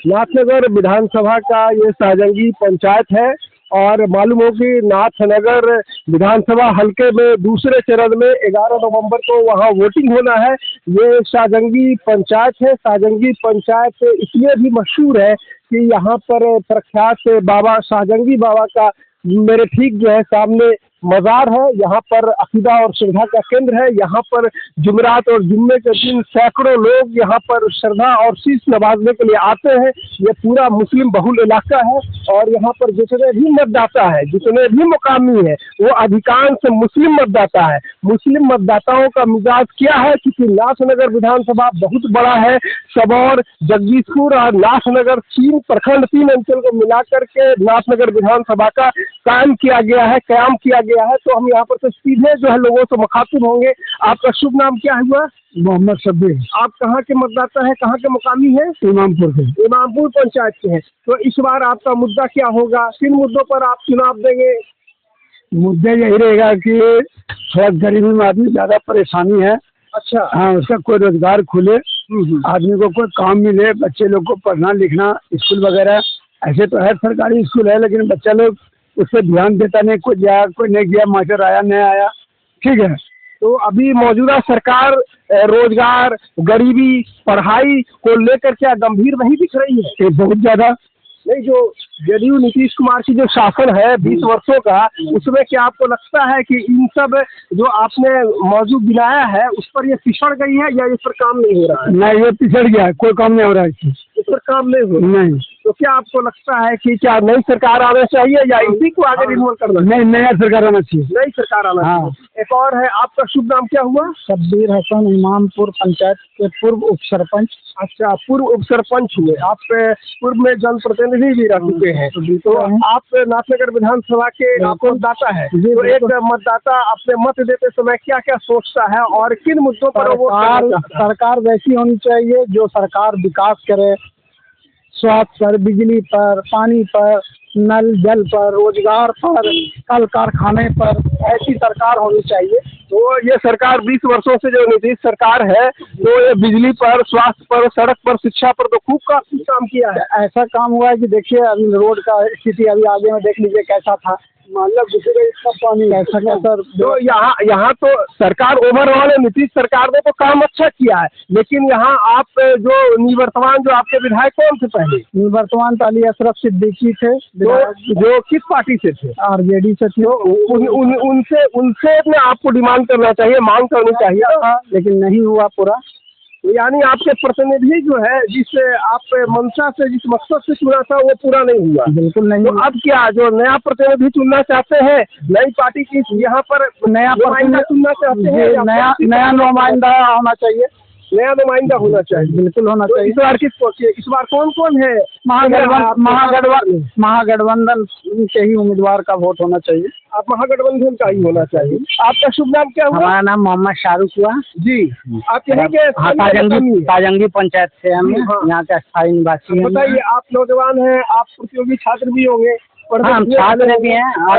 नाथनगर विधानसभा का ये शाहजंगी पंचायत है और मालूम हो कि नाथनगर विधानसभा हलके में दूसरे चरण में 11 नवंबर को वहाँ वोटिंग होना है। ये शाहजंगी पंचायत है। शाहजंगी पंचायत इसलिए भी मशहूर है कि यहाँ पर प्रख्यात बाबा शाहजंगी बाबा का मेरे ठीक जो है सामने मज़ार है। यहाँ पर अकीदा और श्रद्धा का केंद्र है। यहाँ पर जुमेरात और जुम्मे के दिन सैकड़ों लोग यहाँ पर श्रद्धा और शीश नवाजने के लिए आते हैं। ये पूरा मुस्लिम बहुल इलाका है और यहाँ पर जितने भी मतदाता है, जितने भी मुकामी है, वो अधिकांश मुस्लिम मतदाता है। मुस्लिम मतदाताओं का मिजाज क्या है, क्योंकि नाथनगर विधानसभा बहुत बड़ा है। सबौर, जगदीशपुर और नाथनगर 3 प्रखंड, 3 अंचल को मिलाकर के नाथनगर विधानसभा का कायम किया गया है। तो हम यहाँ पर से सीधे जो है लोगों से मुखातिब होंगे। आपका शुभ नाम क्या हुआ? मोहम्मद शब्बीर। आप कहाँ के मतदाता है, कहाँ के मुकामी है? इमामपुर के। इमामपुर पंचायत के हैं। तो इस बार आपका मुद्दा क्या होगा, किन मुद्दों पर आप चुनाव देंगे? मुद्दे यही रहेगा कि थोड़ा गरीबी में आदमी ज्यादा परेशानी है। अच्छा। हाँ, उसका कोई रोजगार खुले, आदमी को कोई काम मिले, बच्चे लोग को पढ़ना लिखना, स्कूल वगैरह। ऐसे तो है सरकारी स्कूल है, लेकिन बच्चा लोग उस पर ध्यान देता नहीं। कोई गया, कोई नहीं गया, मास्टर आया नहीं आया। ठीक है। तो अभी मौजूदा सरकार रोजगार, गरीबी, पढ़ाई को लेकर क्या गंभीर नहीं दिख रही है? ये बहुत ज्यादा नहीं, जो जदयू नीतीश कुमार की जो शासन है 20 वर्षों का, उसमें क्या आपको लगता है कि इन सब जो आपने मौजूद गिनाया है उस पर ये पिछड़ गई है या इस पर काम नहीं हो रहा है? नहीं, ये पिछड़ गया है, कोई काम नहीं हो रहा है इस पर काम नहीं हो रहा? नहीं। तो क्या आपको लगता है कि क्या नई सरकार आना चाहिए या इसी को आगे रिन्यूअल करना? नहीं, नया सरकार आना चाहिए। नई सरकार आना चाहिए। एक और है, आपका शुभ नाम क्या हुआ? शब्बीर हसन, इमामपुर पंचायत के पूर्व उप सरपंच। अच्छा, पूर्व उप सरपंच हुए आप। पूर्व में जनप्रतिनिधि भी रह चुके हैं। तो आप नाथनगर विधानसभा के मतदाता है। तो एक मतदाता अपने मत देते समय क्या क्या सोचता है और किन मुद्दों पर वो सरकार वैसी होनी चाहिए जो सरकार विकास करे, स्वास्थ्य पर, बिजली पर, पानी पर, नल जल पर, रोजगार पर, कल कारखाने पर, ऐसी सरकार होनी चाहिए। तो ये सरकार 20 वर्षों से जो नीतीश सरकार है, तो ये बिजली पर, स्वास्थ्य पर, सड़क पर, शिक्षा पर तो खूब काफी काम किया है। ऐसा काम हुआ है कि देखिए अभी रोड का स्थिति अभी आगे में देख लीजिए कैसा था, मतलब दूसरे इसका पानी कैसा कैसा। तो यहाँ तो सरकार ओवरऑल नीतीश सरकार ने तो काम अच्छा किया है, लेकिन यहाँ आप जो निवर्तमान जो आपके विधायक कौन थे पहले? निवर्तमान तो अली अशरफ सिद्दीकी थे, जो किस पार्टी से थे? आरजेडी से थे। उनसे आपको डिमांड करना चाहिए, मांग करनी चाहिए, लेकिन नहीं हुआ पूरा। यानी आपके प्रतिनिधि जो है, जिस आप मंशा से, जिस मकसद से चुना था, वो पूरा नहीं हुआ? बिल्कुल नहीं। तो अब क्या जो नया प्रतिनिधि चुनना चाहते हैं, नई पार्टी की यहाँ पर नया नुमाइंदा चुनना चाहते हैं? नया नुमाइंदा होना चाहिए। नया नुमाइंदा होना चाहिए, बिल्कुल होना चाहिए। इस बार कौन कौन है? महागठबंधन के ही उम्मीदवार का वोट होना चाहिए। आप महागठबंधन का ही होना चाहिए। आपका शुभ नाम क्या हुआ? हमारा नाम मोहम्मद शाहरुख हुआ जी। आप यहीं के? शाहजंगी पंचायत से हम यहाँ के स्थायी निवासी हैं। बताइए, आप नौजवान हैं, आप प्रतियोगी छात्र भी होंगे? हम छात्र भी हैं और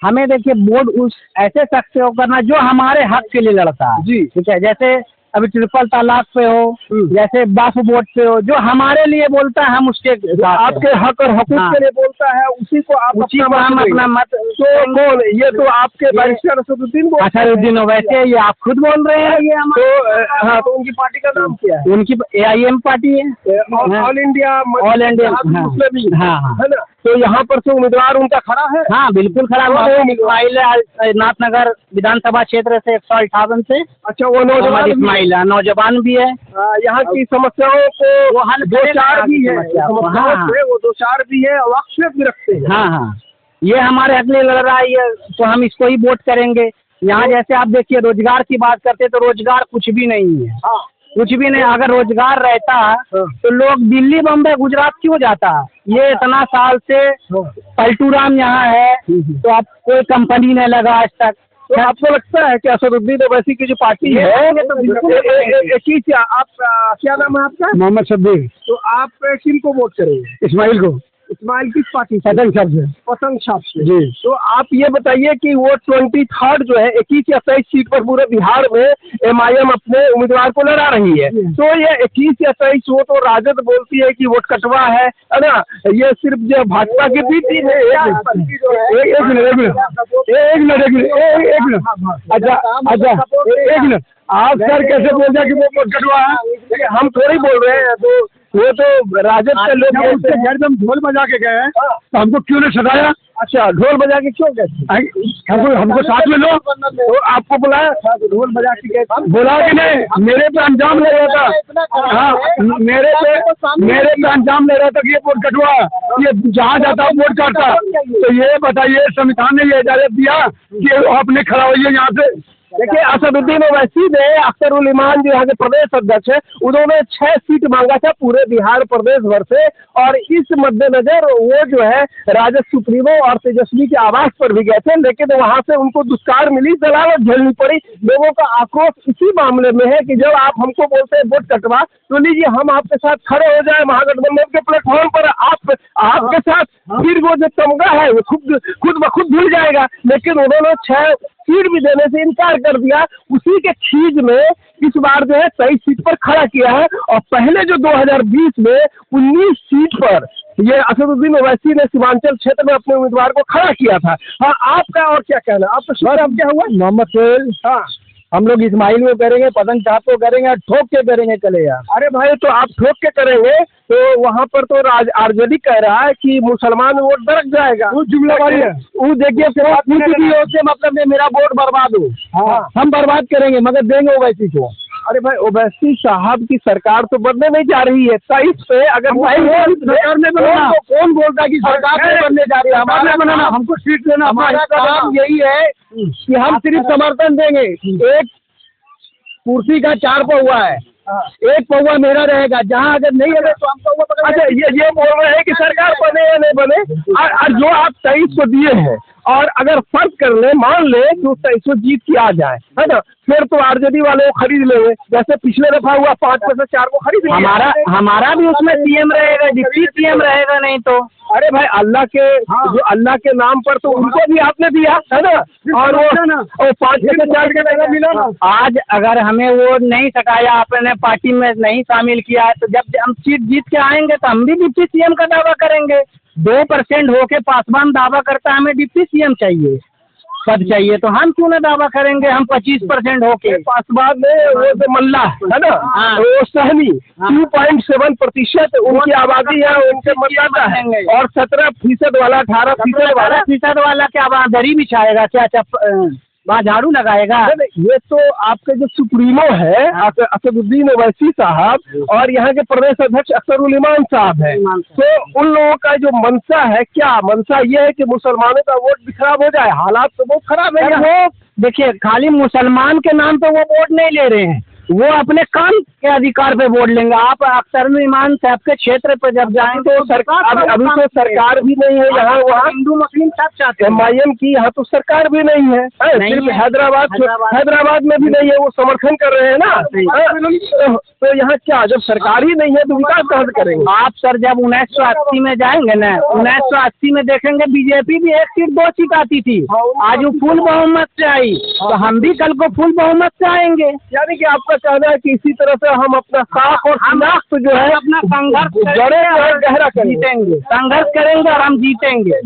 हमें देखिए वोट उस ऐसे शख्स से करना जो हमारे हक के लिए लड़ता है जी। ठीक है, जैसे अभी ट्रिपल तलाक पे हो, जैसे वक्फ बोर्ड पे हो, जो हमारे लिए बोलता है हम उसके आपके हक और हकूक के लिए बोलता है, उसी को आप अपना मत। तो कौन ये? तो आपके बैरिस्टर असदुद्दीन वैसे ये आप खुद बोल रहे हैं। ये हाँ, तो उनकी पार्टी का नाम क्या है? उनकी AIM पार्टी है, ऑल इंडिया मुस्लिम। हाँ, है ना? तो यहाँ पर से उम्मीदवार उनका खड़ा है? हाँ, बिल्कुल खड़ा है। नाथनगर विधानसभा क्षेत्र से 158 से। अच्छा, वो नौजवान भी है। यहाँ की समस्याओं को वो हल दो चार भी है, वो 2-4 भी है, वक्फ भी रखते हैं। हाँ, ये हमारे हक में लड़ रहा है, ये तो हम इसको ही वोट करेंगे। यहाँ जैसे आप देखिए रोजगार की बात करते तो रोजगार कुछ भी नहीं है। कुछ भी नहीं। अगर रोजगार रहता तो लोग दिल्ली, बम्बई, गुजरात क्यों जाता? ये इतना साल से पलटू राम यहाँ है तो अब कोई कंपनी नहीं लगा आज तक। तो आपको लगता है कि असदुद्दीन ओवैसी की जो पार्टी है, आप क्या नाम है आपका? मोहम्मद शब्बीर। तो आप किन को वोट करेंगे? इस्माइल को। इस्माइल किस पार्टी से? पतंग साहब से। पतंग छाप से जी। तो आप ये बताइए कि वो 23 जो है 21 या 23 सीट पर पूरे बिहार में MIM अपने उम्मीदवार को लड़ा रही है। तो ये 21 या 23 वो तो राजद बोलती है कि वोट कटवा है ना, ये सिर्फ जो भाजपा की भी टीम है। एक मिनट एक मिनट आप सर कैसे बोल जाए कि वो वोट कटवा है? देखिए हम थोड़ी बोल रहे हैं, तो वो तो राजद के लोग एकदम ढोल बजा के गए हैं, तो हमको क्यों नहीं सताया? अच्छा ढोल बजा के क्यों गए? हमको साथ में लो। तो आपको बुलाया था तो ढोल बजा के गए? बोला कि नहीं, मेरे पे अंजाम ले रहा था। हाँ, मेरे पे अंजाम ले रहा था कि ये वोट कटवा, ये जहाँ जाता वोट काटता। तो ये बताइए संविधान ने ये इजाजत दिया कि वो अपने खड़ा होइए यहाँ से? देखिए असदुद्दीन ओवैसी ने अख्तरुल इमान जो यहाँ के प्रदेश अध्यक्ष है, उन्होंने 6 सीट मांगा था पूरे बिहार प्रदेश भर से, और इस मद्देनजर वो जो है राजद सुप्रीमो और तेजस्वी के आवास पर भी गए थे, लेकिन वहाँ से उनको दुष्कार मिली, दलालत झेलनी पड़ी। लोगों का आक्रोश इसी मामले में है कि जब आप हमको बोलते हैं वोट कटवा, तो लीजिए हम आपके साथ खड़े हो जाए महागठबंधन के प्लेटफॉर्म पर, आपके साथ, फिर वो जो तमगा है वो खुद ब खुद भूल जाएगा। लेकिन उन्होंने 6 सीट भी देने से इनकार कर दिया। उसी के खींच में इस बार जो है 23 सीट पर खड़ा किया है, और पहले जो 2020 में 19 सीट पर ये असदुद्दीन ओवैसी ने सीमांचल क्षेत्र में अपने उम्मीदवार को खड़ा किया था। हाँ, आपका और क्या कहना? आप तो शुक्र, अब क्या हुआ? मोहम्मद सोहेल, हाँ, हम लोग इस्माइल में करेंगे, पतंग साहब को करेंगे, ठोक के करेंगे। चले यार, अरे भाई तो आप ठोक के करेंगे, तो वहाँ पर तो आरजेडी कह रहा है कि मुसलमान वोट दरक जाएगा। वो जुमलाबाजी है। वो देखिए मतलब मेरा वोट बर्बाद हो, हाँ, हम बर्बाद करेंगे मगर देंगे ओवैसी को। अरे भाई ओवैसी साहब की सरकार तो बनने नहीं जा रही है 23 पे। अगर सरकार ने बनाना, कौन बोलता है कि सरकार नहीं बनने जा रही है? हमारा बनाना, हमको सीट देना। हमारा काम यही है कि हम सिर्फ समर्थन देंगे। एक कुर्सी का 4 पौवा है, 1 पौवा मेरा रहेगा। जहाँ अगर नहीं है तो हम पौवा पकड़। अच्छा, ये बोल रहे हैं कि सरकार बने या नहीं बने, और जो आप 23 को दिए हैं, और अगर फर्ज कर ले, मान ले कि 23 जीत की आ जाए, है ना, फिर तो आरजेडी वाले को खरीद लेंगे, जैसे पिछले दफा हुआ 5 में से 4 को खरीद लेंगे। हमारा भी उसमें सीएम रहेगा, डिप्टी सीएम रहेगा। नहीं तो अरे भाई अल्लाह के, जो अल्लाह के नाम पर तो उनको भी आपने दिया है ना, और वो 5 में से 4 के मिला ना। आज अगर हमें वो नहीं सटाया, आपने पार्टी में नहीं शामिल किया है, तो जब हम सीट जीत के आएंगे तो हम भी डिप्टी सीएम का दावा करेंगे। 2% होके पासवान दावा करता है हमें डिप्टी सीएम चाहिए, पद चाहिए, तो हम क्यों ना दावा करेंगे? हम 25% होके। पासवान में वो जो मल्ला है ना, वो सहनी 2.7% उनकी आबादी है, उनके मतदाता है, और 17% वाला, 18% वाला क्या दरी बिछाएगा? क्या वहाँ झाड़ू लगाएगा? ये तो आपके जो सुप्रीमो है असदुद्दीन ओवैसी साहब, और यहाँ के प्रदेश अध्यक्ष अख्तरुल इमान साहब है, तो उन लोगों का जो मंशा है, क्या मंशा ये है कि मुसलमानों का वोट भी खराब हो जाए? हालात तो बहुत खराब है। वो देखिए, खाली मुसलमान के नाम पे वो वोट नहीं ले रहे हैं, वो अपने काम के अधिकार पे वोट लेंगे। आप अख्तरुल इमान साहब के क्षेत्र पे जब जाएं तो सरकार, अभी तो सरकार भी नहीं है यहाँ, वहाँ हिंदू मुस्लिम सब चाहते हैं। MIM की यहाँ तो सरकार भी नहीं है, सिर्फ हैदराबाद में भी नहीं है, वो समर्थन कर रहे हैं ना। तो यहाँ क्या, जब सरकार ही नहीं है तो विकास कहाँ से करेंगे? आप सर जब 1980 में जाएंगे ना, 1980 में देखेंगे बीजेपी भी 1 सीट 2 सीट आती थी, आज वो फुल बहुमत से आई, तो हम भी कल को फुल बहुमत से आएंगे। यानी कि आपका कहना है कि इसी तरह से हम अपना साख और शिनाख्त जो है अपना संघर्ष गहरा जीतेंगे, संघर्ष करेंगे और हम जीतेंगे।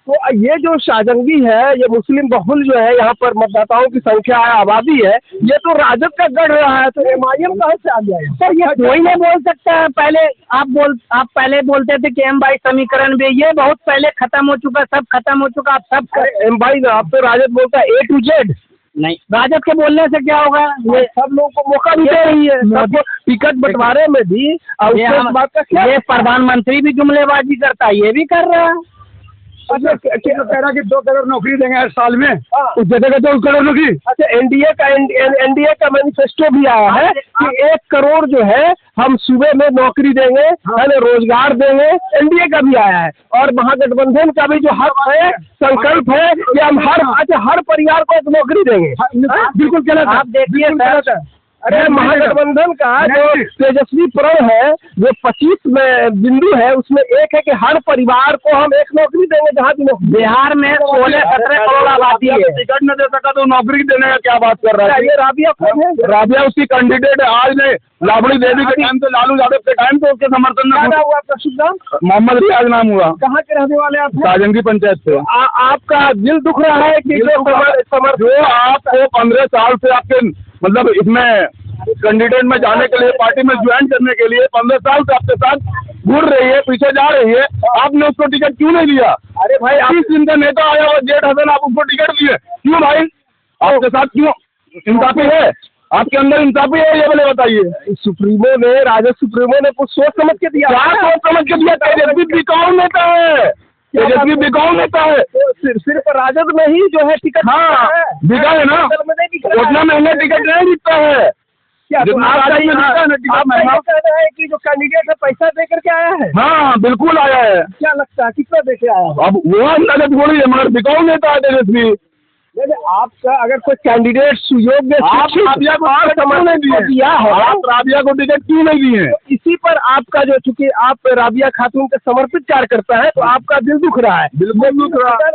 तो ये जो शाहजंगी है, ये मुस्लिम बहुल जो है, यहाँ पर मतदाताओं की संख्या है, आबादी है, ये तो राजद का गढ़ रहा है, तो MIM कहाँ से आ गया है? सर ये कोई नहीं बोल सकता है। पहले आप पहले बोलते थे कि M-22 समीकरण भी, ये बहुत पहले खत्म हो चुका, सब खत्म हो चुका। आप सब M-22 अब तो राजद बोलता है A to Z। नहीं, राजद के बोलने से क्या होगा? ये सब लोगों को मौका भी दे रही है, सबको टिकट बंटवारे में भी। और ये प्रधानमंत्री भी जुमलेबाजी करता है, ये भी कर रहा है। अच्छा, कह रहा कि 2 करोड़ नौकरी देंगे हर साल में, उस जगह 2 करोड़ नौकरी। अच्छा, एनडीए का मैनिफेस्टो भी आया है कि 1 करोड़ जो है हम सूबे में नौकरी देंगे, है ना, रोजगार देंगे। एनडीए का भी आया है, और महागठबंधन का भी जो हक है, संकल्प है कि हम हर परिवार को 1 नौकरी देंगे। बिल्कुल गलत। आप देखिए सर, अरे महागठबंधन का जो तेजस्वी प्रण है, जो 25 में बिंदु है, उसमें एक है कि हर परिवार को हम एक नौकरी देंगे। जहाँ भी बिहार में 16-17 करोड़ आबादी है, टिकट न दे सका तो नौकरी देने का क्या बात कर रहा है? ये राबिया कौन है? राबिया उसकी कैंडिडेट है। आज नहीं, राबड़ी देवी के टाइम पे, लालू यादव के टाइम पे उसके समर्थन क्या में नाम हुआ आपका शुभ नाम? मोहम्मद रियाज नाम हुआ। कहाँ के रहने वाले आप? साजंगी पंचायत से। आपका दिल दुख रहा है कि जो आपको 15 साल से आपके मतलब इसमें कैंडिडेट में जाने के लिए, पार्टी में ज्वाइन करने के लिए 15 साल से आपके साथ घूर रही है, पीछे जा रही है, आपने उसको टिकट क्यों नहीं दिया? अरे भाई, 30 दिन का नेता आया हुआ जेठ हसन, आप उसको टिकट दिए क्यों भाई? आपके साथ क्यों? इंसाफी है आपके अंदर? इंसाफी है ये बोले बताइए। सुप्रीमो ने, राजद सुप्रीमो ने कुछ सोच समझ के दिया। क्या सोच समझ के दिया? तेजस्वी बिकाऊ नेता है, तेजस्वी बिकाऊ नेता है। तो सिर्फ राजद में ही जो है टिकट बिका है ना, उतना महंगा टिकट नहीं बिकता है। क्या तो आपका ये कहना है कि जो कैंडिडेट है पैसा दे करके आया है? हाँ बिल्कुल आया है। क्या लगता है कितना दे के आया है? अब वो अंदाजा थोड़ी है, मगर बिकाऊ नेता है तेजस्वी। आपका अगर कोई कैंडिडेट सुयोग्य आप राबिया को दिया है, आप राबिया को टिकट क्यों नहीं दिए? तो इसी पर आपका जो, चूंकि आप राबिया खातून के समर्पित कार्यकर्ता है, तो आपका दिल दुख रहा है। बिल्कुल दुख रहा है।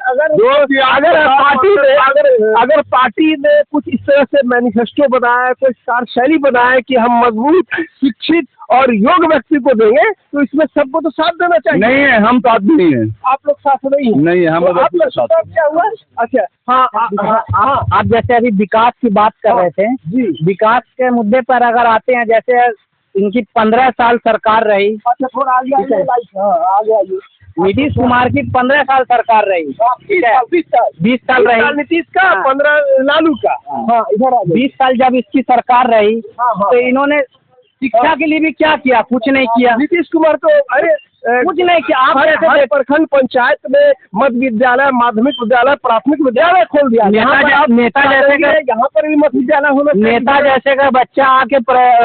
अगर पार्टी ने कुछ इस तरह से मैनिफेस्टो बनाया, कोई कार्यशैली बनाया कि हम मजबूत, शिक्षित और योग्य व्यक्ति को देंगे, तो इसमें सबको तो साथ देना चाहिए। नहीं है, हम साथ नहीं है। आप लोग साथ नहीं है? नहीं, हम तो आपका सुझाव क्या हुआ? अच्छा, हाँ, आप जैसे अभी विकास की बात कर रहे थे जी, विकास के मुद्दे पर अगर आते हैं, जैसे इनकी 15 साल सरकार रही। अच्छा थोड़ा आगे आगे। नीतीश कुमार की 15 साल सरकार रही, 20 साल रही नीतीश का, 15 लालू का। हाँ, इधर 20 साल जब इसकी सरकार रही, हाँ। तो इन्होंने शिक्षा के लिए भी क्या किया? कुछ नहीं किया। नीतीश कुमार तो अरे कुछ नहीं किया। आप हर प्रखंड पंचायत में मध्य विद्यालय, माध्यमिक विद्यालय, प्राथमिक विद्यालय खोल दिया। नेता जैसे का यहाँ पर भी मध्य विद्यालय होना चाहिए। नेता जैसे का बच्चा आके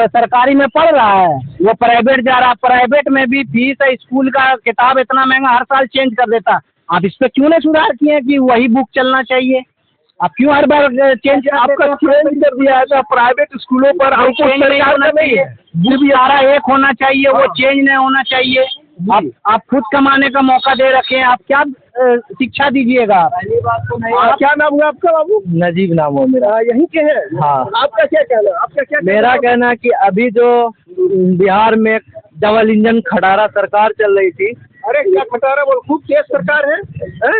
सरकारी में पढ़ रहा है, वो प्राइवेट जा रहा है, प्राइवेट में भी फीस है, स्कूल का किताब इतना महंगा, हर साल चेंज कर देता। आप इस पे क्यों नहीं सुधार किए कि वही बुक चलना चाहिए? आप क्यों हर बार चेंज? आपका चेंज कर दिया है प्राइवेट स्कूलों पर। हमको नहीं होना चाहिए, बुक सारा एक होना चाहिए, वो चेंज नहीं होना चाहिए। आप खुद कमाने का मौका दे रखे हैं, आप क्या शिक्षा दीजिएगा? क्या नाम है आपका बाबू? नजीब नाम हो मेरा। यहीं के हैं? हाँ। आपका क्या कहना? आपका क्या मेरा कहना कि अभी जो बिहार में डबल इंजन खटारा सरकार चल रही थी। अरे क्या खटारा बोल, खूब तेज सरकार है।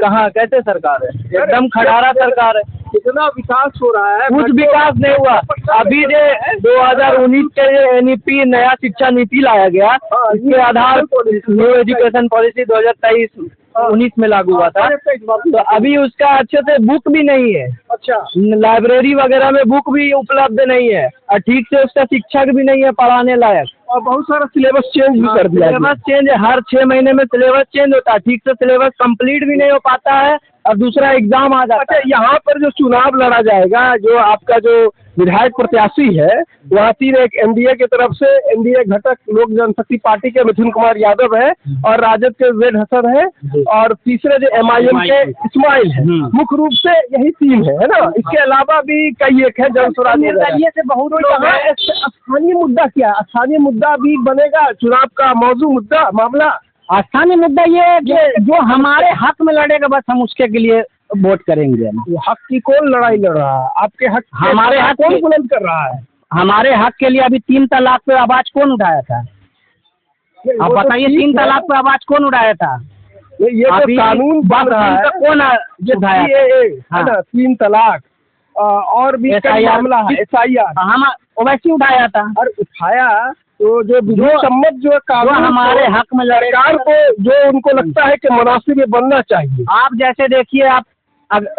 कहाँ, कैसे सरकार है? एकदम खटारा सरकार है। कितना विकास हो रहा है? कुछ विकास नहीं हुआ। अभी जो 2019 के NEP नया शिक्षा नीति लाया गया, इसके आधार न्यू एजुकेशन पॉलिसी 2023-19 में लागू हुआ था, तो अभी उसका अच्छे से बुक भी नहीं है। अच्छा, लाइब्रेरी वगैरह में बुक भी उपलब्ध नहीं है, और ठीक से उसका शिक्षक भी नहीं है पढ़ाने लायक, और बहुत सारा सिलेबस चेंज भी कर दिया। सिलेबस चेंज, हर 6 महीने में सिलेबस चेंज होता है, ठीक से सिलेबस कंप्लीट भी नहीं हो पाता है, और दूसरा एग्जाम आ जाता है। यहाँ पर जो चुनाव लड़ा जाएगा, जो आपका जो विधायक प्रत्याशी है, वहाँ तीन, एक एनडीए की तरफ से एनडीए घटक लोक जनशक्ति पार्टी के मिथुन कुमार यादव है, और राजद के जेड हसन है, और तीसरे जो MIM के इस्माइल है। मुख्य रूप से यही तीन है ना? इसके अलावा भी कई एक है, जन स्वराज से बहुत स्थानीय मुद्दा क्या? स्थानीय मुद्दा भी बनेगा चुनाव का मौजू मुद्दा मामला। स्थानीय मुद्दा ये है कि जो हमारे हक में लड़ेगा, बस हम उसके लिए वोट करेंगे। हक की कौन लड़ाई लड़ रहा है? आपके हक, हमारे हक कौन बुलंद कर रहा है? हमारे हक के लिए अभी 3 तलाक पे आवाज कौन उठाया था? आप बताइए, 3 तलाक पे आवाज कौन उठाया था? ये तो कानून बन रहा है, कौन उठाया? 3 तलाक और भी कई मामला है, SIR हम वैसे उठाया था। और उठाया तो जो सम्मत जो कानून हमारे हक में सरकार को जो उनको लगता है कि मुनासिब बनना चाहिए। आप जैसे देखिए, आप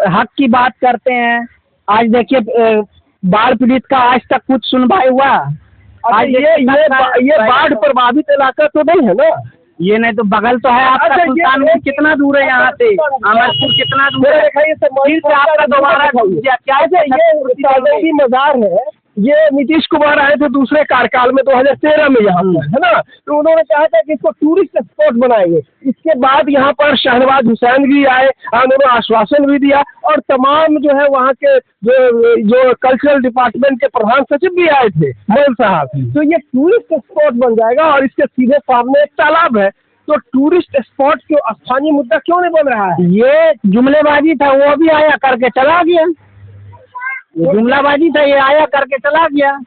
हक की बात करते हैं, आज देखिए बाढ़ पीड़ित का आज तक कुछ सुनवाई हुआ? आज ये बाढ़ प्रभावित इलाका तो नहीं है ना? ये नहीं तो बगल तो है आपका। सुल्तानपुर कितना दूर है यहाँ से? अमरपुर कितना दूर है? फिर से आपका दोबारा क्या है? ये साजंगी मजार है, ये नीतीश कुमार आए थे दूसरे कार्यकाल में 2013 में यहाँ पर, है ना, तो उन्होंने कहा था कि इसको टूरिस्ट स्पॉट बनाएंगे। इसके बाद यहाँ पर शहनवाज हुसैन भी आए, उन्होंने आश्वासन भी दिया, और तमाम जो है वहाँ के जो कल्चरल डिपार्टमेंट के प्रधान सचिव भी आए थे, मोल साहब। तो ये टूरिस्ट स्पॉट बन जाएगा और इसके सीधे सामने एक तालाब है, तो टूरिस्ट स्पॉट क्यों, स्थानीय मुद्दा क्यों नहीं बन रहा है? ये जुमलेबाजी था, वो भी आया करके चला गया। ये जुमलाबाजी था, ये आया करके चला गया।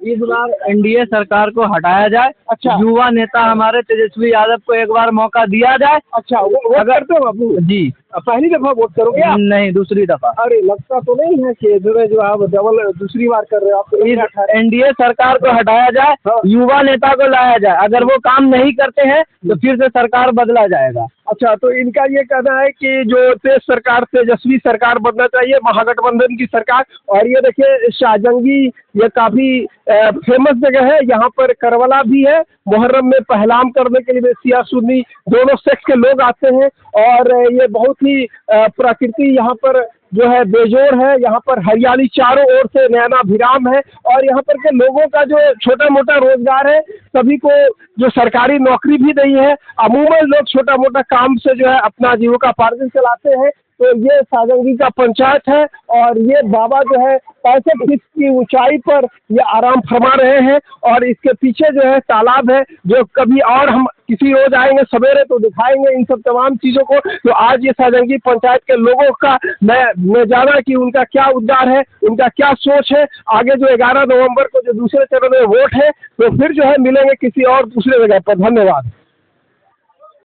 इस बार एनडीए सरकार को हटाया जाए। अच्छा, युवा नेता हमारे तेजस्वी यादव को एक बार मौका दिया जाए। अच्छा, वो अगर करते हो बाबू जी, पहली दफा वोट करोगे आप? नहीं, दूसरी दफा। अरे लगता तो नहीं है कि जो आप डबल दूसरी बार कर रहे हो आप? इस एनडीए सरकार को हटाया जाए, हाँ। युवा नेता को लाया जाए। अगर वो काम नहीं करते हैं तो फिर से सरकार बदला जाएगा। अच्छा, तो इनका ये कहना है कि जो तेजस्वी सरकार बनना चाहिए, महागठबंधन की सरकार। और ये देखिए शाहजंगी, ये काफी फेमस जगह है, यहाँ पर करबला भी है। मुहर्रम में पहलाम करने के लिए शिया सुन्नी दोनों सेक्स के लोग आते हैं, और ये बहुत ही प्रकृति यहाँ पर जो है बेजोड़ है। यहाँ पर हरियाली चारों ओर से नयनाभिराम है, और यहाँ पर के लोगों का जो छोटा मोटा रोजगार है, सभी को जो सरकारी नौकरी भी नहीं है, अमूमन लोग छोटा मोटा काम से जो है अपना जीविकोपार्जन चलाते हैं। तो ये साजंगी का पंचायत है, और ये बाबा जो है 65 फीट की ऊंचाई पर ये आराम फरमा रहे हैं, और इसके पीछे जो है तालाब है, जो कभी और हम किसी रोज आएंगे सवेरे तो दिखाएंगे इन सब तमाम चीजों को। तो आज ये साजंगी पंचायत के लोगों का मैं जाना कि उनका क्या उद्गार है, उनका क्या सोच है। आगे जो 11 नवंबर को जो दूसरे चरण में वोट है, तो फिर जो है मिलेंगे किसी और दूसरे जगह पर। धन्यवाद।